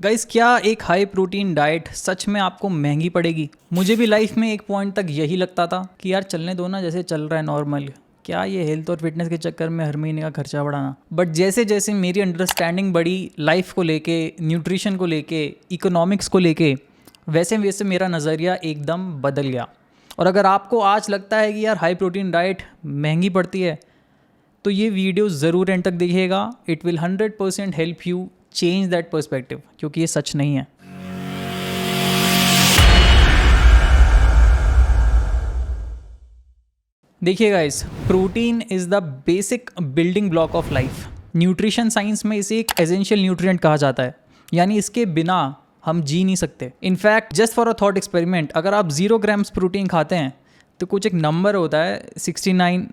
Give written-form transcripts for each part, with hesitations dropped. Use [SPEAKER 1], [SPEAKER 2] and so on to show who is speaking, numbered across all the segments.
[SPEAKER 1] Guys, क्या एक high protein diet सच में आपको महंगी पड़ेगी? मुझे भी लाइफ में एक पॉइंट तक यही लगता था कि यार चलने दो ना, जैसे चल रहा है नॉर्मल, क्या ये हेल्थ और फिटनेस के चक्कर में हर महीने का खर्चा बढ़ाना। बट जैसे जैसे मेरी अंडरस्टैंडिंग बढ़ी लाइफ को लेके, न्यूट्रिशन को लेके, इकोनॉमिक्स को लेके, वैसे वैसे मेरा नज़रिया एकदम बदल गया। और अगर आपको आज लगता है कि यार हाई प्रोटीन डाइट महंगी पड़ती है, तो ये वीडियो ज़रूर एंड तक देखिएगा। It will 100% help you change that perspective, क्योंकि ये सच नहीं है। देखिए guys, protein is the basic building block of life. Nutrition science में इसे एक एसेंशियल न्यूट्रिएंट कहा जाता है, यानी इसके बिना हम जी नहीं सकते। In fact just for a thought experiment, अगर आप 0 ग्राम्स प्रोटीन खाते हैं तो कुछ एक नंबर होता है 69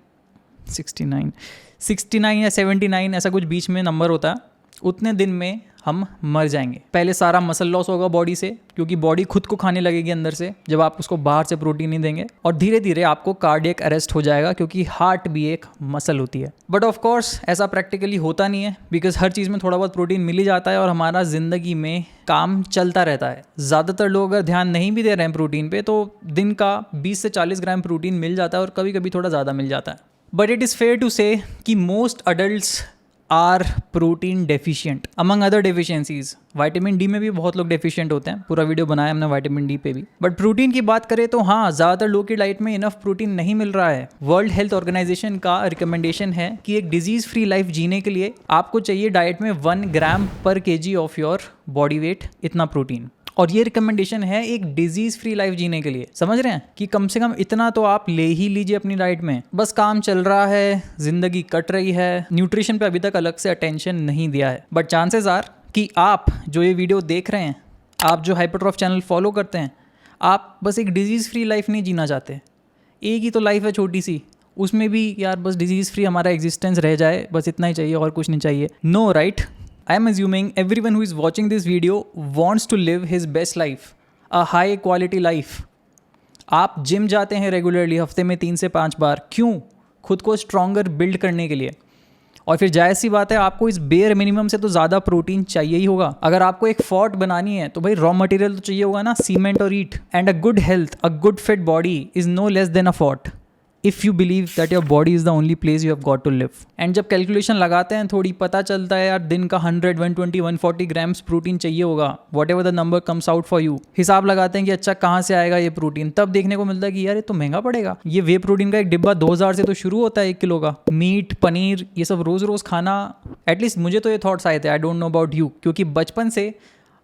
[SPEAKER 1] या 79, ऐसा कुछ बीच में नंबर होता है। उतने दिन में हम मर जाएंगे। पहले सारा मसल लॉस होगा बॉडी से, क्योंकि बॉडी खुद को खाने लगेगी अंदर से जब आप उसको बाहर से प्रोटीन नहीं देंगे। और धीरे धीरे आपको कार्डियक अरेस्ट हो जाएगा, क्योंकि हार्ट भी एक मसल होती है। बट ऑफ कोर्स ऐसा प्रैक्टिकली होता नहीं है, बिकॉज हर चीज़ में थोड़ा बहुत प्रोटीन मिल ही जाता है और हमारा ज़िंदगी में काम चलता रहता है। ज़्यादातर लोग अगर ध्यान नहीं भी दे रहे हैं प्रोटीन पे, तो दिन का 20 से 40 ग्राम प्रोटीन मिल जाता है, और कभी कभी थोड़ा ज़्यादा मिल जाता है। But it is fair to say कि most adults are protein deficient among other deficiencies. Vitamin D में भी बहुत लोग डेफिशिएंट होते हैं, पूरा वीडियो बनाया हमने विटामिन डी पे भी। बट प्रोटीन की बात करें तो हाँ, ज़्यादातर लोग की डाइट में इनफ प्रोटीन नहीं मिल रहा है। वर्ल्ड हेल्थ ऑर्गेनाइजेशन का रिकमेंडेशन है कि एक डिजीज़ फ्री लाइफ जीने के लिए आपको चाहिए डाइट में 1 ग्राम पर KG of your body weight इतना प्रोटीन। और ये रिकमेंडेशन है एक डिजीज़ फ्री लाइफ जीने के लिए। समझ रहे हैं कि कम से कम इतना तो आप ले ही लीजिए अपनी डाइट में। बस काम चल रहा है, जिंदगी कट रही है, न्यूट्रिशन पे अभी तक अलग से अटेंशन नहीं दिया है। बट चांसेस आर कि आप जो ये वीडियो देख रहे हैं, आप जो हाइपरट्रॉफ चैनल फॉलो करते हैं, आप बस एक डिजीज़ फ्री लाइफ नहीं जीना चाहते। एक ही तो लाइफ है छोटी सी, उसमें भी यार बस डिजीज़ फ्री हमारा एग्जिस्टेंस रह जाए, बस इतना ही चाहिए और कुछ नहीं चाहिए। No, right? I am assuming everyone who is watching this video wants to live his best life, a high quality life. आप जिम जाते हैं रेगुलरली, हफ्ते में 3 से 5 बार, क्यों? खुद को स्ट्रॉन्गर बिल्ड करने के लिए। और फिर जायज़ सी बात है, आपको इस बेयर मिनिमम से तो ज़्यादा प्रोटीन चाहिए ही होगा। अगर आपको एक फोर्ट बनानी है तो भाई रॉ मटेरियल तो चाहिए होगा ना, सीमेंट और ईट। And a good health, a good fit body is no less than a fort, if you believe that your body is the only place you have got to live. And जब calculation लगाते हैं, थोड़ी पता चलता है यार दिन का 100, 120, 140 ग्राम्स प्रोटीन चाहिए होगा, what ever the number comes out for you. हिसाब लगाते हैं कि अच्छा कहाँ से आएगा ये प्रोटीन, तब देखने को मिलता है कि यार ये तो महंगा पड़ेगा। ये वे प्रोटीन का एक डिब्बा 2000 से तो शुरू होता है 1 किलो का। मीट, पनीर, ये सब रोज़ रोज़ खाना, एटलीस्ट मुझे तो ये थॉट्स आए थे, I don't know about you, क्योंकि बचपन से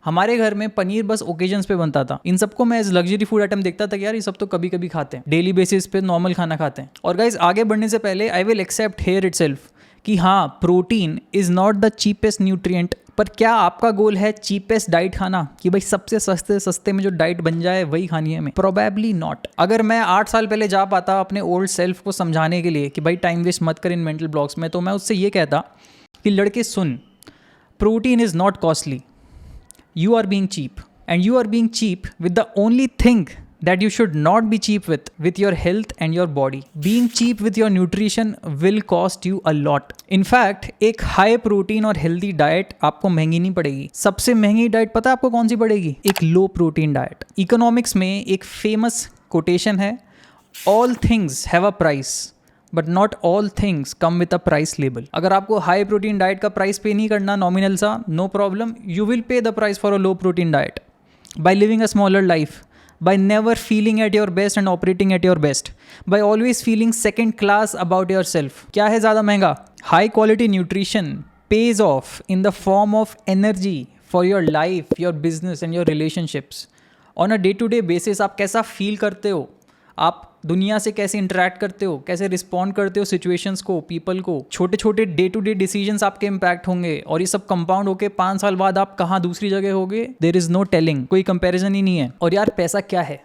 [SPEAKER 1] हमारे घर में पनीर बस ओकेजन्स पे बनता था। इन सबको मैं एज लग्जरी फूड आइटम देखता था कि यार ये सब तो कभी कभी खाते हैं, डेली बेसिस पे नॉर्मल खाना खाते हैं। और गाइज, आगे बढ़ने से पहले I will accept here itself कि हाँ, protein is not the cheapest nutrient. पर क्या आपका गोल है चीपेस्ट डाइट खाना, कि भाई सबसे सस्ते में जो डाइट बन जाए वही खानी है हमें? Probably not. अगर मैं 8 साल पहले जा पाता अपने ओल्ड सेल्फ को समझाने के लिए कि भाई टाइम वेस्ट मत कर इन मेंटल ब्लॉक्स में, तो मैं उससे ये कहता कि लड़के सुन, protein is not costly, you are being cheap, and you are being cheap with the only thing that you should not be cheap with your health and your body. Being cheap with your nutrition will cost you a lot. In fact, एक high protein और healthy diet आपको महंगी नहीं पड़ेगी। सबसे महंगी diet पता है आपको कौन सी पड़ेगी? एक low protein डाइट। इकोनॉमिक्स में एक famous quotation है, all things have a price, but not all things come with a price label. अगर आपको हाई प्रोटीन डाइट का प्राइस पे नहीं करना, नॉमिनल सा, no problem, you will pay the price for a low protein diet by living a smaller life, by never feeling at your best and operating at your best, by always feeling second class about your self. क्या है ज़्यादा महंगा? High quality nutrition pays of in the form of energy for your life, your business and your relationships. On a day to day basis आप कैसा feel करते हो, आप दुनिया से कैसे इंटरेक्ट करते हो, कैसे रिस्पॉन्ड करते हो सिचुएशंस को, पीपल को, छोटे छोटे डे टू डे डिसीजंस आपके इम्पैक्ट होंगे। और ये सब कंपाउंड होके 5 साल बाद आप कहाँ दूसरी जगह होगे, देयर इज़ नो टेलिंग, कोई कंपैरिजन ही नहीं है। और यार पैसा क्या है?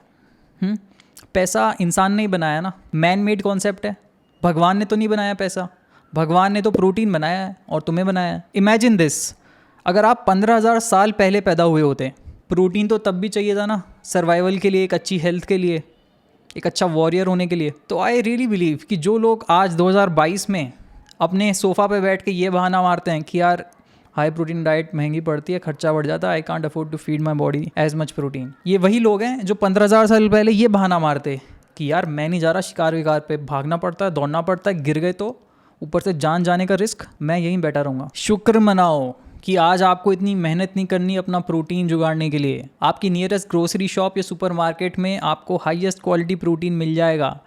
[SPEAKER 1] पैसा इंसान ने ही बनाया ना, मैन मेड कॉन्सेप्ट है। भगवान ने तो नहीं बनाया पैसा, भगवान ने तो प्रोटीन बनाया है और तुम्हें बनाया है। इमेजिन दिस, अगर आप 15,000 साल पहले पैदा हुए होते, प्रोटीन तो तब भी चाहिए था ना, सर्वाइवल के लिए, एक अच्छी हेल्थ के लिए, एक अच्छा वॉरियर होने के लिए। तो आई रियली बिलीव कि जो लोग आज 2022 में अपने सोफ़ा पे बैठ के ये बहाना मारते हैं कि यार हाई प्रोटीन डाइट महंगी पड़ती है, खर्चा बढ़ जाता है, I can't afford to feed my body as much protein. ये वही लोग हैं जो 15,000 साल पहले ये बहाना मारते कि यार मैं नहीं जा रहा शिकार विकार पे, भागना पड़ता है, दौड़ना पड़ता है, गिर गए तो ऊपर से जान जाने का रिस्क, मैं यहीं बैठा रहूँगा। शुक्र मनाओ कि आज आपको इतनी मेहनत नहीं करनी अपना प्रोटीन जुगाड़ने के लिए। आपकी नियरेस्ट ग्रोसरी शॉप या सुपरमार्केट में आपको हाईएस्ट क्वालिटी प्रोटीन मिल जाएगा।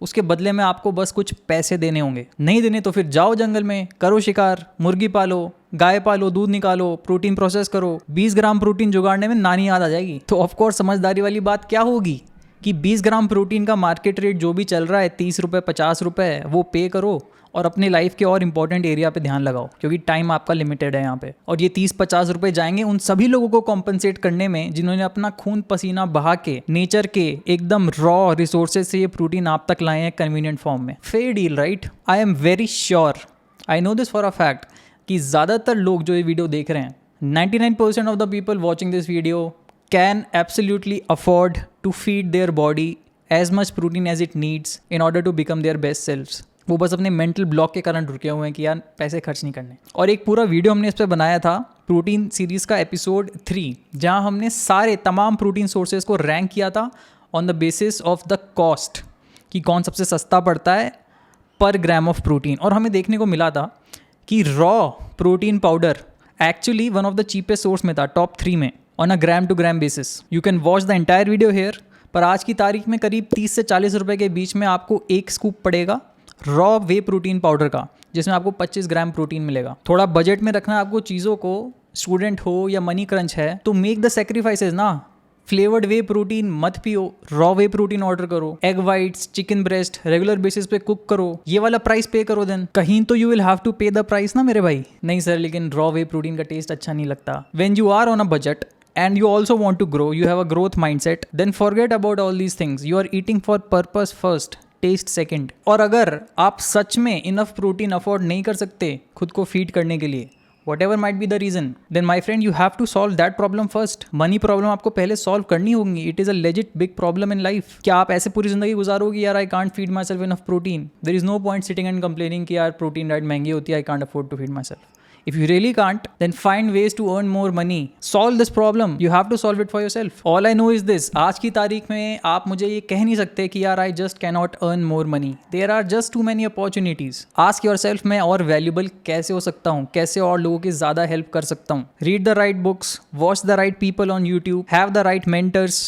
[SPEAKER 1] उसके बदले में आपको बस कुछ पैसे देने होंगे। नहीं देने तो फिर जाओ जंगल में, करो शिकार, मुर्गी पालो, गाय पालो, दूध निकालो, प्रोटीन प्रोसेस करो। 20 ग्राम प्रोटीन जुगाड़ने में नानी याद आ जाएगी। तो ऑफकोर्स समझदारी वाली बात क्या होगी कि 20 ग्राम प्रोटीन का मार्केट रेट जो भी चल रहा है 30 रुपये 50 रुपये, वो पे करो और अपने लाइफ के और इंपॉर्टेंट एरिया पे ध्यान लगाओ, क्योंकि टाइम आपका लिमिटेड है यहाँ पे। और ये 30-50 रुपये जाएंगे उन सभी लोगों को कॉम्पनसेट करने में जिन्होंने अपना खून पसीना बहा के नेचर के एकदम रॉ रिसोर्सेज से ये प्रोटीन आप तक लाए हैं कन्वीनियंट फॉर्म में। Fair deal, right? I am very sure, I know this for a fact, कि ज़्यादातर लोग जो ये वीडियो देख रहे हैं, 99% of the people watching this video can absolutely afford to feed their body as much protein as it needs in order to become their best selves. वो बस अपने मेंटल ब्लॉक के कारण रुके हुए हैं कि यार पैसे खर्च नहीं करने। और एक पूरा वीडियो हमने इस पर बनाया था प्रोटीन सीरीज़ का एपिसोड 3, जहां हमने सारे तमाम प्रोटीन सोर्सेज को रैंक किया था on the basis of the cost, कि कौन सबसे सस्ता पड़ता है पर ग्राम ऑफ प्रोटीन। और हमें देखने को मिला था कि raw protein powder actually one of the cheapest source में था, टॉप 3 में, on a gram to gram basis. You can watch the entire video here. पर आज की तारीख में करीब 30 से 40 रुपये के बीच में आपको एक स्कूप पड़ेगा रॉ वे प्रोटीन पाउडर का, जिसमें आपको 25 ग्राम प्रोटीन मिलेगा। थोड़ा बजट में रखना आपको चीज़ों को, स्टूडेंट हो या मनी क्रंच है, तो मेक द सेक्रीफाइसेस ना। फ्लेवर्ड वे प्रोटीन मत पियो, रॉ वे प्रोटीन ऑर्डर करो। Egg whites, chicken breast regular basis पे कुक करो, ये वाला प्राइस पे करो। देन कहीं तो you will have to pay the price ना मेरे भाई। नहीं सर, लेकिन रॉ वे प्रोटीन का टेस्ट अच्छा नहीं लगता। When you are on a budget and you also want to grow, you have a growth mindset, then forget about all these things. You are eating for purpose first, taste second. और अगर आप सच में enough protein afford नहीं कर सकते खुद को feed करने के लिए, whatever might be the reason, then my friend you have to solve that problem first. Money problem आपको पहले सॉल्व करनी होगी। It is a legit big problem in life. क्या आप ऐसे पूरी जिंदगी गुजारोगे यार I can't feed my self enough protein? There is no point sitting and complaining कि यार प्रोटीन डाइट महंगी होती है, I can't afford to feed my self. If you really can't, then find ways to earn more money. Solve this problem. You have to solve it for yourself. All I know is this. आज की तारीख में आप मुझे ये कह नहीं सकते कि यार I just cannot earn more money. There are just too many opportunities. Ask yourself, मैं और valuable कैसे हो सकता हूँ? कैसे और लोगों की ज़्यादा help कर सकता हूँ? Read the right books. Watch the right people on YouTube. Have the right mentors.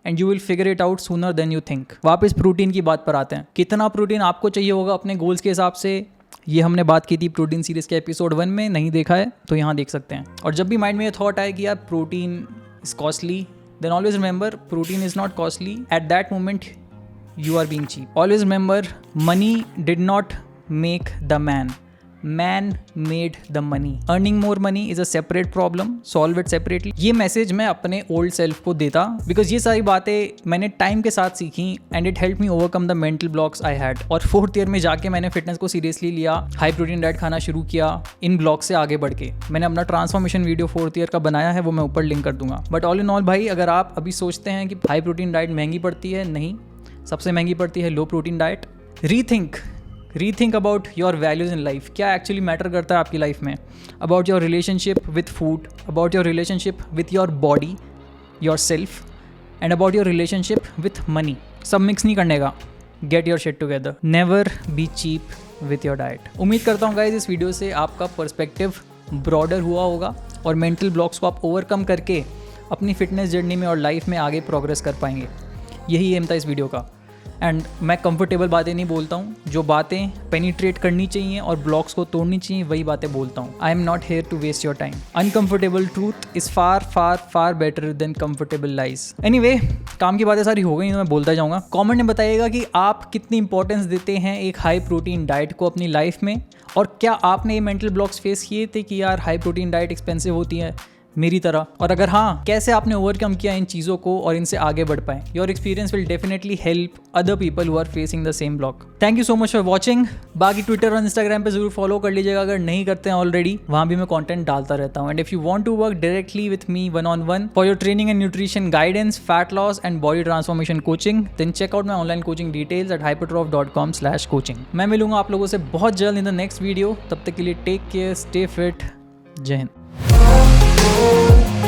[SPEAKER 1] And you will figure it out sooner than you think. वापस प्रोटीन की बात पर आते हैं। कितना प्रोटीन आपको चाहिए होगा अपने गोल्स के हिसाब से, ये हमने बात की थी प्रोटीन सीरीज़ के एपिसोड 1 में। नहीं देखा है तो यहाँ देख सकते हैं। और जब भी माइंड में ये थॉट आए कि यार protein is costly, then always remember protein is not costly at that moment you are being cheap. Always remember, money did not make the man. Man made the money. Earning more money is a separate problem. Solve it separately. ये message मैं अपने old self को देता, because ये सारी बातें मैंने time के साथ सीखी and it help me overcome the mental blocks I had. और 4th ईयर में जाके मैंने फिटनेस को सीरियसली लिया, हाई प्रोटीन डाइट खाना शुरू किया इन ब्लॉक से आगे बढ़ के। मैंने अपना ट्रांसफॉर्मेशन वीडियो 4th ईयर का बनाया है, वो मैं ऊपर लिंक कर दूंगा। बट ऑल इन ऑल भाई, अगर आप अभी सोचते हैं कि हाई प्रोटीन डाइट महंगी पड़ती है, नहीं, सबसे महंगी पड़ती है low protein diet. Rethink about your values in life. क्या एक्चुअली मैटर करता है आपकी लाइफ में? About your relationship with food, about your relationship with your body, your self, and about your relationship with money. सब mix नहीं करने का। Get your shit together. Never be cheap with your diet. उम्मीद करता हूँ guys इस video से आपका पर्सपेक्टिव ब्रॉडर हुआ होगा और मेंटल ब्लॉक्स को आप ओवरकम करके अपनी फिटनेस जर्नी में और लाइफ में आगे प्रोग्रेस कर पाएंगे। यही एम था इस वीडियो का। एंड मैं कंफर्टेबल बातें नहीं बोलता हूँ, जो बातें पेनिट्रेट करनी चाहिए और ब्लॉक्स को तोड़नी चाहिए वही बातें बोलता हूँ। I am not here to waste your time. Uncomfortable truth is far far far better than comfortable lies. Anyway, काम की बातें सारी हो गई तो मैं बोलता जाऊँगा। कमेंट में बताइएगा कि आप कितनी इंपॉर्टेंस देते हैं एक हाई प्रोटीन डाइट को अपनी लाइफ में, और क्या आपने ये मेंटल ब्लॉक्स फेस किए थे कि यार हाई प्रोटीन डाइट एक्सपेंसिव होती है मेरी तरह, और अगर हाँ, कैसे आपने ओवरकम किया इन चीज़ों को और इनसे आगे बढ़ पाए। Your experience will definitely help other people who are facing the same block. Thank you so much for watching. बाकी ट्विटर और इंस्टाग्राम पे जरूर फॉलो कर लीजिएगा अगर नहीं करते हैं ऑलरेडी, वहाँ भी मैं कंटेंट डालता रहता हूँ। And if you want to work directly with me 1-on-1 for your training and nutrition guidance, fat loss and body transformation coaching, then check out my online coaching details at hypertroph.com/coaching। मैं मिलूंगा आप लोगों से बहुत जल्द in the next video. तब तक के लिए टेक केयर, स्टे फिट, जय हिंद। है।